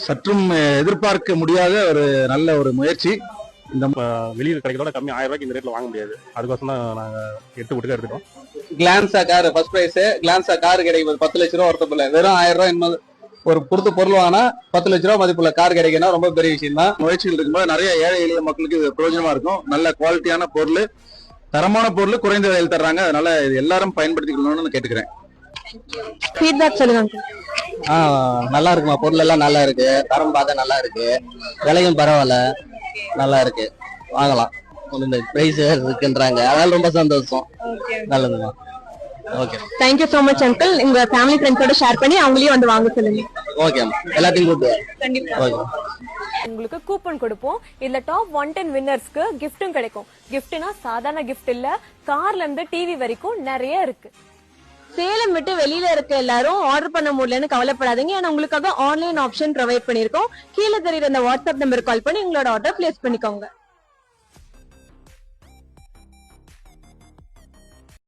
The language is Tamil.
சற்றும் எதிர்பார்க்க முடியாத ஒரு நல்ல ஒரு முயற்சி. இந்த வெளியில் கிடைக்கிறதோட கம்மி 1000 ரூபாய்க்கு இந்த ரேட்ல வாங்க முடியாது. அதுக்கோசம் தான் நாங்க 8 வீட்டுக்கு எடுத்துட்டோம். Glanza car first prize, Glanza car கிடைக்கும் 10 லட்ச ரூபா ஒருத்தப்புல வெறும் 1000 ரூபாய் என்பது ஒரு பொறுத்து பொருள் வாங்கினா 10 லட்ச ரூபா மதிப்புள்ள கார் கிடைக்கணும் ரொம்ப பெரிய விஷயம் தான். முயற்சிகள் இருக்கும்போது நிறைய ஏழை எளிய மக்களுக்கு இது பிரயோஜனமா இருக்கும். நல்ல குவாலிட்டியான பொருள், தரமான பொருள் குறைந்த விலையில் தர்றாங்க. அதனால இது எல்லாரும் பயன்படுத்திக்கணும்னு கேட்டுக்கிறேன். ஃபீட்பேக் சொல்லுங்க. நல்லா இருக்குமா, பொருள் எல்லாம் நல்லா இருக்கு, தரம் பார்த்தா நல்லா இருக்கு, விலையும் பரவாயில்ல, நல்லா இருக்கு, வாங்கலாம். இந்த பிரைஸ் இருக்குன்றாங்க, அதனால ரொம்ப சந்தோஷம். நல்லதுமா. Okay, thank you so much uncle. உங்க ஃபேமிலி ஃப்ரெண்ட்ஸோட ஷேர் பண்ணி அவங்களையும் வந்து வாங்க சொல்லுங்க. ஓகே, எல்லாத்தையும் கூப்பிட்டு கண்டிப்பா உங்களுக்கு கூப்பன் கொடுப்போம். இதுல டாப் 110 வின்னர்ஸ்க்கு கிஃப்ட்டும் கிடைக்கும். கிஃப்ட்னா சாதாரண கிஃப்ட் இல்ல, கார்ல இருந்து டிவி வரைக்கும் நிறைய இருக்கு. சேலம் விட்டு வெளியில இருக்க எல்லாரும் ஆர்டர் பண்ண முடியலன்னு கவலைப்படாதீங்க. ஏன்னா உங்களுக்காக ஆன்லைன் ஆப்ஷன் ப்ரொவைட் பண்ணிருக்கோம். கீழே தெரியுற அந்த வாட்ஸ்அப் நம்பர் கால் பண்ணி உங்களோட ஆர்டர் பிளேஸ் பண்ணிக்கோங்க.